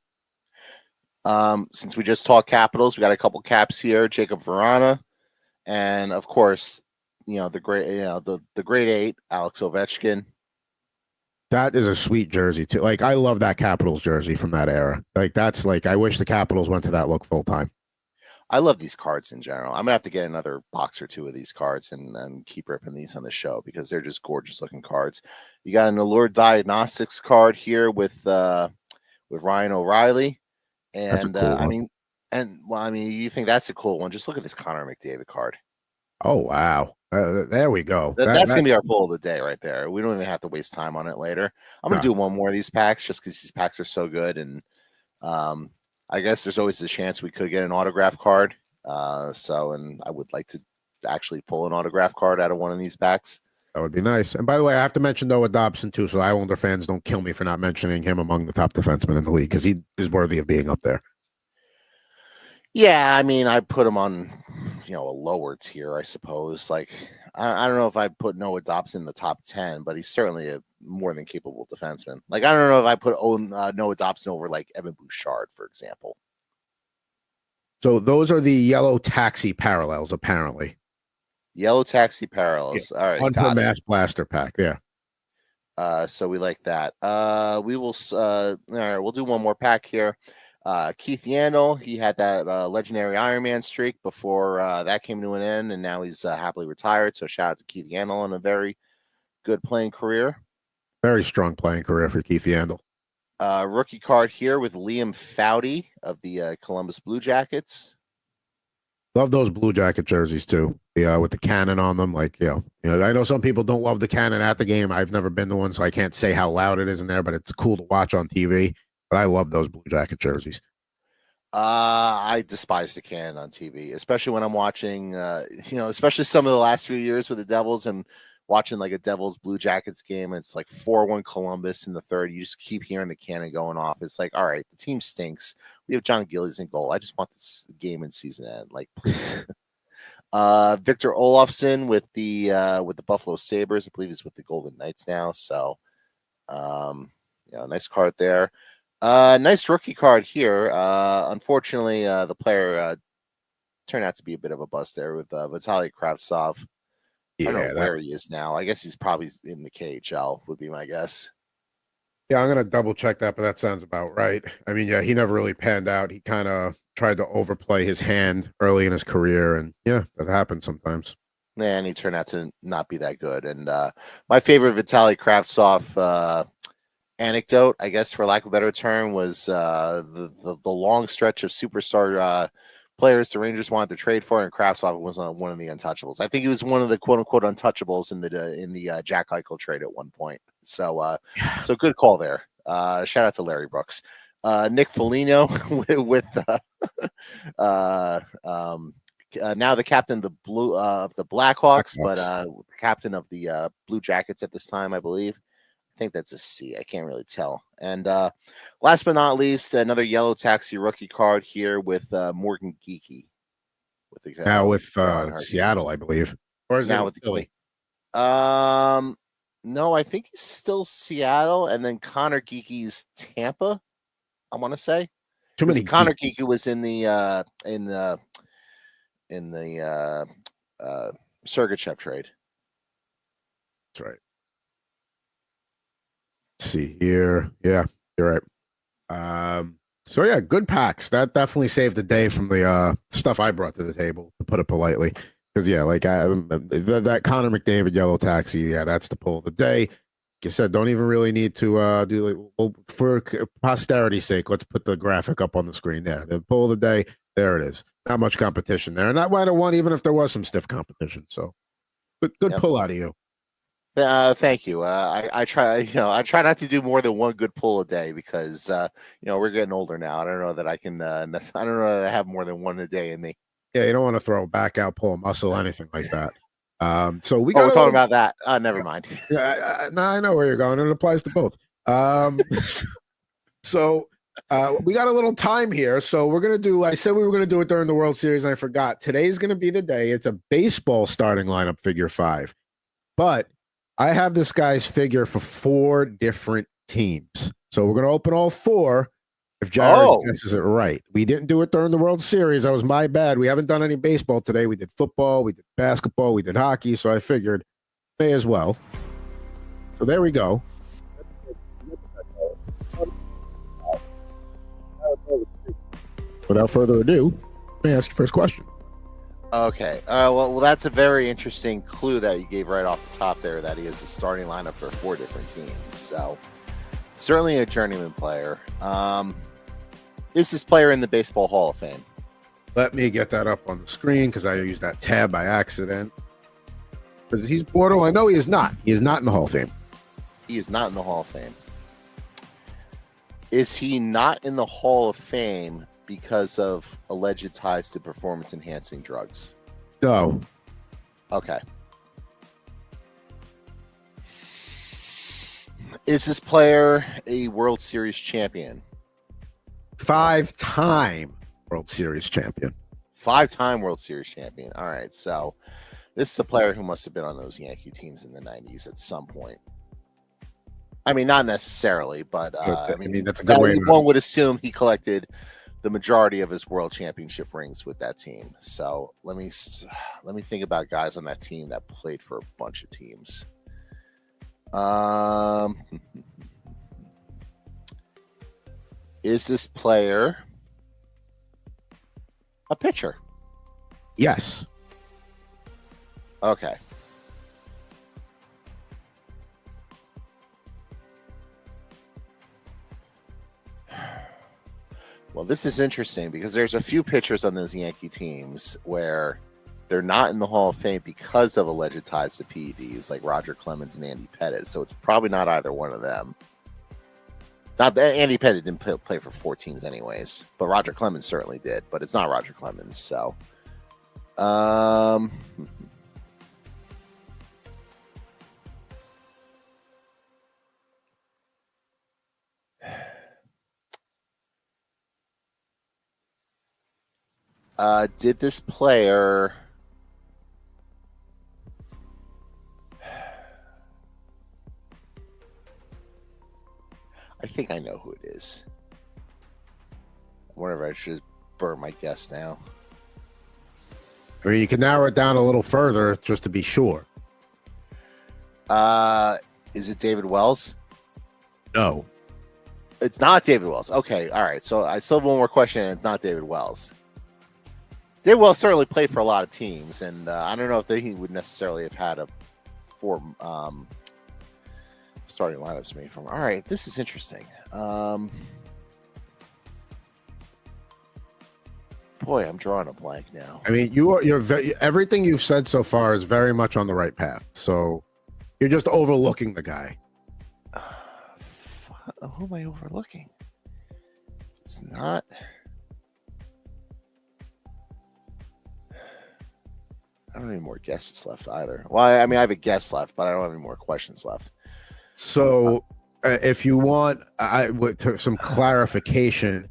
Since we just talked Capitals, we got a couple Caps here. Jacob Verana, and of course, the great 8, Alex Ovechkin. That is a sweet jersey too. Like I love that Capitals jersey from that era. Like that's like I wish the Capitals went to that look full time. I love these cards in general. I'm gonna have to get another box or 2 of these cards and keep ripping these on the show because they're just gorgeous looking cards. You got an Allure Diagnostics card here with Ryan O'Reilly, and cool you think that's a cool one? Just look at this Connor McDavid card. Oh wow, there we go. That's gonna be our pull of the day right there. We don't even have to waste time on it later. I'm gonna do one more of these packs just because these packs are so good, and I guess there's always a chance we could get an autograph card. And I would like to actually pull an autograph card out of one of these packs. That would be nice. And by the way, I have to mention Noah Dobson too, so Islander fans don't kill me for not mentioning him among the top defensemen in the league because he is worthy of being up there. Yeah, I mean, I put him on, a lower tier, I suppose. Like, I don't know if I'd put Noah Dobson in the top 10, but he's certainly a more than capable defenseman. Like, I don't know if I put Noah Dobson over like Evan Bouchard, for example. So those are the yellow taxi parallels, apparently. Yellow taxi parallels. Yeah. All right, got the Mass Blaster pack. Yeah. So we like that. We will. All right, we'll do one more pack here. Keith Yandel, he had that legendary Iron Man streak before that came to an end, and now he's happily retired. So shout out to Keith Yandel on a very good playing career. Very strong playing career for Keith Yandel. Rookie card here with Liam Foudy of the Columbus Blue Jackets. Love those Blue Jacket jerseys too. With the cannon on them. Like, I know some people don't love the cannon at the game. I've never been to one, so I can't say how loud it is in there, but it's cool to watch on TV. But I love those Blue Jacket jerseys. I despise the cannon on TV, especially when I'm watching, especially some of the last few years with the Devils and watching like a Devils Blue Jackets game, and it's like 4-1 Columbus in the third. You just keep hearing the cannon going off. It's like, all right, the team stinks. We have John Gillies in goal. I just want this game in season end. Like, please. Victor Olofsson with the Buffalo Sabres. I believe he's with the Golden Knights now. So, nice card there. Nice rookie card here. Unfortunately, the player turned out to be a bit of a bust there with Vitaly Kravtsov. I don't know where he is now. I guess he's probably in the KHL, would be my guess. Yeah, I'm going to double check that, but that sounds about right. I mean, yeah, he never really panned out. He kind of tried to overplay his hand early in his career, and yeah, that happens sometimes. Yeah, and he turned out to not be that good. And my favorite Vitaly Kravtsov anecdote, I guess, for lack of a better term, was the long stretch of superstar players the Rangers wanted to trade for, and Kravtsov was one of the untouchables. I think he was one of the quote unquote untouchables in the Jack Eichel trade at one point. So so good call there. Shout out to Larry Brooks. Nick Foligno with now the captain of the Blackhawks, but captain of the Blue Jackets at this time, I believe. I think that's a C. I can't really tell. And last but not least, another yellow taxi rookie card here with Morgan Geekie. With Seattle, I believe. Or is now it with Philly? No, I think he's still Seattle, and then Connor Geekie's Tampa. I want to say Too many. Connor Geekie was in the Sergachev trade. That's right. Let's see here. Yeah, you're right. So yeah, good packs. That definitely saved the day from the stuff I brought to the table, to put it politely. Because yeah, like that Connor McDavid yellow taxi, yeah, that's the pull of the day. Like you said, don't even really need to do well, for posterity's sake. Let's put the graphic up on the screen there. The pull of the day, there it is. Not much competition there, and that might have won even if there was some stiff competition. So, good pull out of you. Thank you. I try not to do more than one good pull a day because we're getting older now. I don't know that I can. I don't know that I have more than one a day in me. Yeah, you don't want to throw a back out, pull a muscle, anything like that. So we're talking about that. Never mind. Yeah, I know where you're going. It applies to both. So we got a little time here. So we're gonna do. I said we were gonna do it during the World Series, and I forgot. Today's gonna be the day. It's a baseball starting lineup figure 5, but I have this guy's figure for 4 different teams. So we're gonna open all 4. If Jared guesses it right. We didn't do it during the World Series. That was my bad. We haven't done any baseball today. We did football, we did basketball, we did hockey. So I figured may as well. So there we go. Without further ado, let me ask you first question. Okay. Well, that's a very interesting clue that you gave right off the top there, that he has a starting lineup for 4 different teams. So certainly a journeyman player. Is this player in the Baseball Hall of Fame? Let me get that up on the screen because I used that tab by accident. Because he's borderline. No, he is not. He is not in the Hall of Fame. He is not in the Hall of Fame. Is he not in the Hall of Fame because of alleged ties to performance-enhancing drugs? No. Okay. Is this player a World Series champion? 5-time World Series champion. 5-time World Series champion. All right. So this is a player who must have been on those Yankee teams in the 90s at some point. I mean, not necessarily, but I mean that's a good way. One would assume he collected the majority of his world championship rings with that team. So let me think about guys on that team that played for a bunch of teams. Is this player a pitcher? Yes. Okay. Well, this is interesting because there's a few pitchers on those Yankee teams where they're not in the Hall of Fame because of alleged ties to PEDs, like Roger Clemens and Andy Pettitte. So it's probably not either one of them. Not that Andy Pettitte didn't play for 4 teams anyways, but Roger Clemens certainly did. But it's not Roger Clemens. So, Did this player? I think I know who it is. I wonder if I should burn my guess now. I mean, you can narrow it down a little further just to be sure. Is it David Wells? No. It's not David Wells. Okay, all right. So I still have one more question, and it's not David Wells. David Wells certainly played for a lot of teams, and I don't know if he would necessarily have had a four starting lineups made from. All right, this is interesting. Boy, I'm drawing a blank now. I mean, everything you've said so far is very much on the right path. So you're just overlooking the guy. Who am I overlooking? It's not. I don't have any more guesses left either. Well, I mean, I have a guess left, but I don't have any more questions left. So if you want some clarification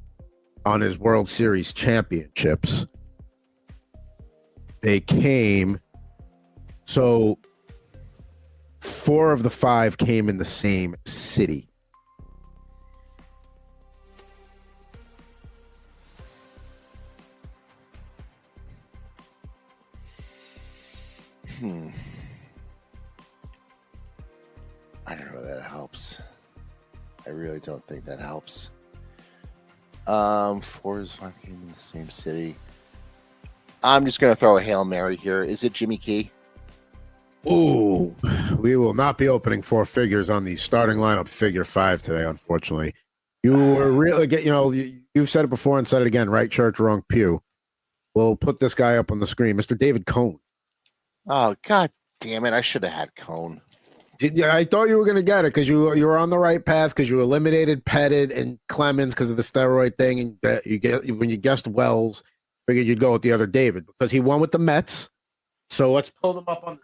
on his World Series championships, they came. So 4 of the 5 came in the same city. I don't know if that helps. I really don't think that helps. 4 of 5 came in the same city. I'm just going to throw a Hail Mary here. Is it Jimmy Key? Ooh, we will not be opening 4 figures on the starting lineup figure 5 today, unfortunately. You were really you've said it before and said it again, right church, wrong pew. We'll put this guy up on the screen, Mr. David Cone. Oh, God damn it. I should have had Cone. I thought you were going to get it because you were on the right path because you eliminated Pettit and Clemens because of the steroid thing. And when you guessed Wells, figured you'd go with the other David because he won with the Mets. So let's pull them up on.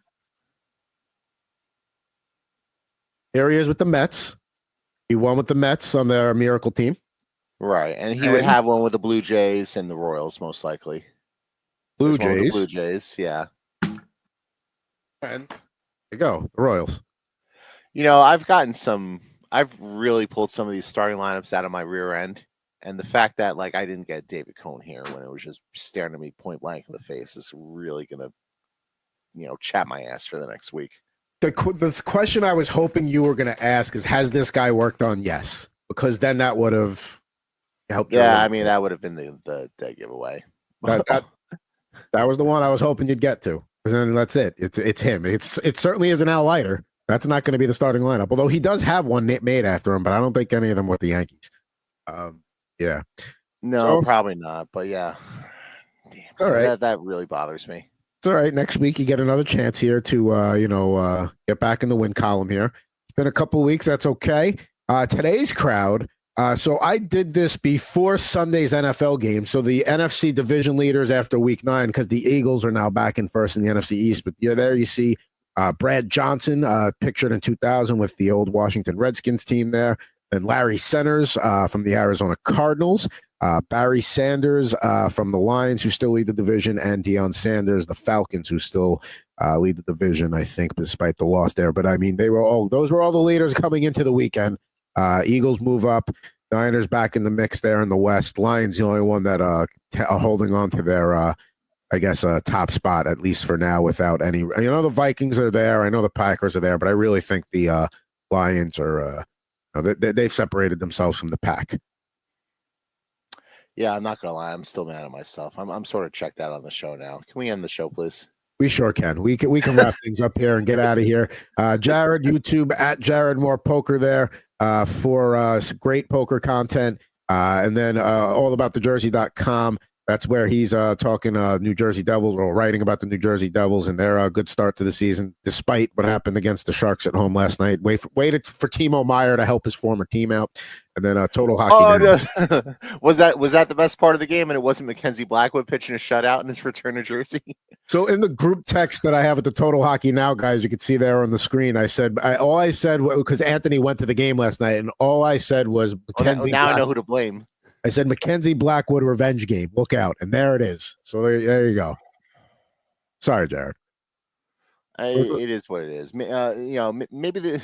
Here he is with the Mets. He won with the Mets on their miracle team. Right. And he would have one with the Blue Jays and the Royals, most likely. Blue Jays. Blue Jays, yeah. And there you go, the Royals. I've really pulled some of these starting lineups out of my rear end. And the fact that I didn't get David Cone here when it was just staring at me point blank in the face is really going to, chat my ass for the next week. The question I was hoping you were going to ask is, has this guy worked on? Yes, because then that would have helped. Yeah, I mean, that would have been the giveaway. That was the one I was hoping you'd get to. And then that's it. It's him. It certainly isn't Al Leiter. That's not going to be the starting lineup. Although he does have one made after him, but I don't think any of them with the Yankees. Yeah. No, probably not. But yeah. Damn, all right. That really bothers me. It's all right. Next week you get another chance here to get back in the win column here. It's been a couple of weeks. That's okay. Today's crowd. So I did this before Sunday's NFL game. So the NFC division leaders after week 9, because the Eagles are now back in first in the NFC East. But there you see Brad Johnson, pictured in 2000 with the old Washington Redskins team there. Then Larry Centers from the Arizona Cardinals. Barry Sanders from the Lions, who still lead the division, and Deion Sanders, the Falcons, who still lead the division, I think, despite the loss there. But I mean, those were all the leaders coming into the weekend. Eagles move up. Niners back in the mix there in the West. Lions the only one that are holding on to their, top spot, at least for now, without any. The Vikings are there. I know the Packers are there, but I really think the Lions are. They've separated themselves from the pack. Yeah, I'm not gonna lie. I'm still mad at myself. I'm sort of checked out on the show now. Can we end the show, please? We sure can. We can wrap things up here and get out of here. Jared, YouTube at Jared Moore Poker there for great poker content. And then all about thejersey.com. That's where he's talking New Jersey Devils, or writing about the New Jersey Devils and their good start to the season, despite what happened against the Sharks at home last night. Waited for Timo Meyer to help his former team out. And then Total Hockey. Oh, no. was that the best part of the game? And it wasn't Mackenzie Blackwood pitching a shutout in his return to Jersey? So in the group text that I have at the Total Hockey Now, guys, you can see there on the screen, all I said, because Anthony went to the game last night, and all I said was Mackenzie. Now I know who to blame. I said Mackenzie Blackwood revenge game. Look out. And there it is. So there you go. Sorry, Jared. It is what it is. Maybe the,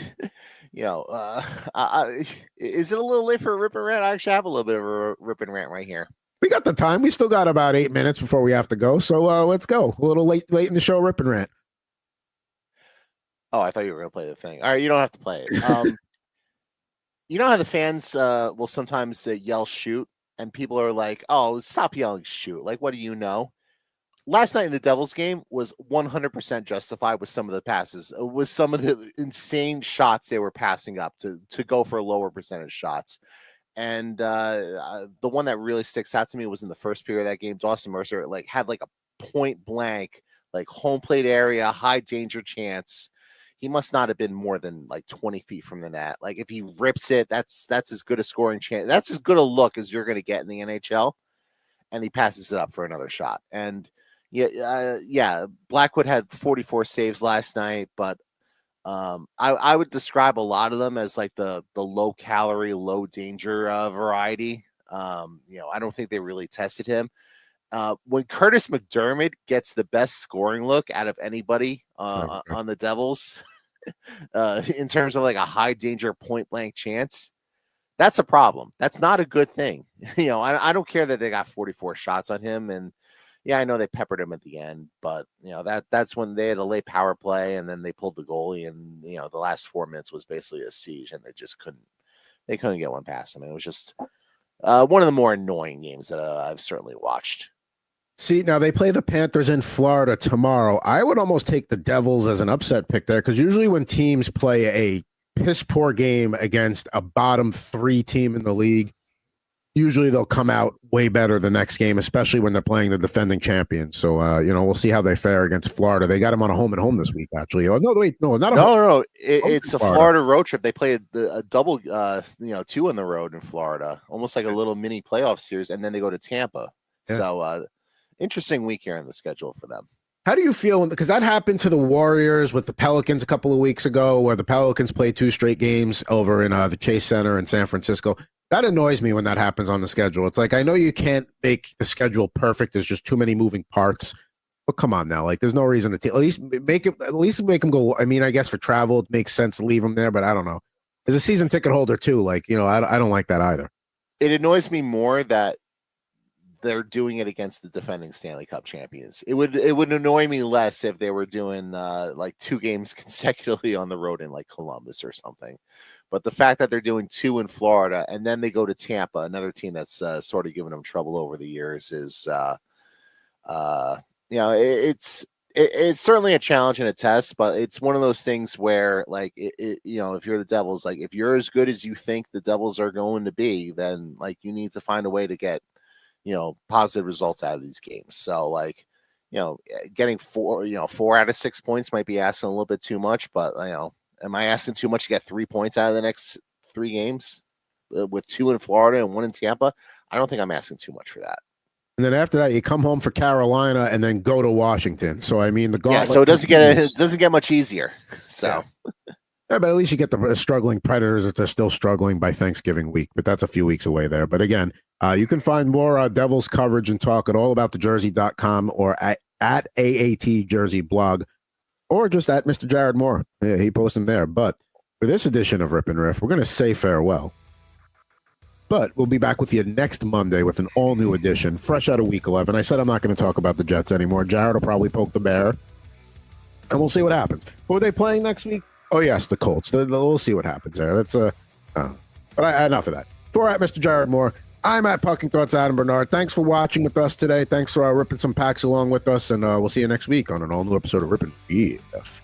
is it a little late for a Rip and Rant? I actually have a little bit of a Rip and Rant right here. We got the time. We still got about 8 minutes before we have to go. So let's go. A little late in the show, Rip and Rant. Oh, I thought you were going to play the thing. All right, you don't have to play it. You know how the fans will sometimes yell shoot, and people are like, oh, stop yelling shoot. Like, what do you know? Last night in the Devils game was 100% justified with some of the passes, with some of the insane shots they were passing up to go for lower percentage shots. And the one that really sticks out to me was in the first period of that game. Dawson Mercer had like a point blank, like home plate area, high danger chance. He must not have been more than like 20 feet from the net. Like if he rips it, that's as good a scoring chance. That's as good a look as you're going to get in the NHL. And he passes it up for another shot. And Blackwood had 44 saves last night, but I would describe a lot of them as like the low calorie, low danger variety. I don't think they really tested him. When Curtis McDermott gets the best scoring look out of anybody on the Devils, in terms of like a high danger point blank chance, that's a problem. That's not a good thing. I don't care that they got 44 shots on him, and yeah, I know they peppered him at the end, but that's when they had a late power play, and then they pulled the goalie, and the last 4 minutes was basically a siege, and they just couldn't get one past him. It was just one of the more annoying games that I've certainly watched. See, now they play the Panthers in Florida tomorrow. I would almost take the Devils as an upset pick there, because usually when teams play a piss poor game against a bottom 3 team in the league, usually they'll come out way better the next game, especially when they're playing the defending champions. So, we'll see how they fare against Florida. They got them on a home and home this week, actually. Oh, no, wait, no, not a home. No. It's a Florida road trip. They played a double, 2 on the road in Florida, almost like a little mini playoff series, and then they go to Tampa. Yeah. So, interesting week here in the schedule for them. How do you feel? Because that happened to the Warriors with the Pelicans a couple of weeks ago, where the Pelicans played 2 straight games over in the Chase Center in San Francisco. That annoys me when that happens on the schedule. It's like, I know you can't make the schedule perfect. There's just too many moving parts. But come on now. Like, there's no reason to at least make them go. I mean, I guess for travel, it makes sense to leave them there, but I don't know. As a season ticket holder, too, I don't like that either. It annoys me more that they're doing it against the defending Stanley Cup champions. It would annoy me less if they were doing 2 games consecutively on the road in like Columbus or something. But the fact that they're doing 2 in Florida and then they go to Tampa, another team that's sort of given them trouble over the years, is it's certainly a challenge and a test. But it's one of those things where if you're the Devils, like if you're as good as you think the Devils are going to be, then you need to find a way to get positive results out of these games. So getting 4 out of 6 points might be asking a little bit too much, but am I asking too much to get 3 points out of the next 3 games with 2 in Florida and 1 in Tampa? I don't think I'm asking too much for that. And then after that, you come home for Carolina and then go to Washington. So I mean, so it doesn't get much easier. So. Yeah, but at least you get the struggling Predators if they're still struggling by Thanksgiving week. But that's a few weeks away there. But again, you can find more Devils coverage and talk at allaboutthejersey.com or at AAT Jersey blog, or just at Mr. Jared Moore. Yeah, he posts them there. But for this edition of Rip and Riff, we're going to say farewell. But we'll be back with you next Monday with an all-new edition, fresh out of Week 11. I said I'm not going to talk about the Jets anymore. Jared will probably poke the bear, and we'll see what happens. Who are they playing next week? Oh, yes, the Colts. We'll see what happens there. That's but enough of that. For at Mr. Jared Moore, I'm at Pucking Thoughts Adam Bernard. Thanks for watching with us today. Thanks for ripping some packs along with us, and we'll see you next week on an all-new episode of Rip and Riff.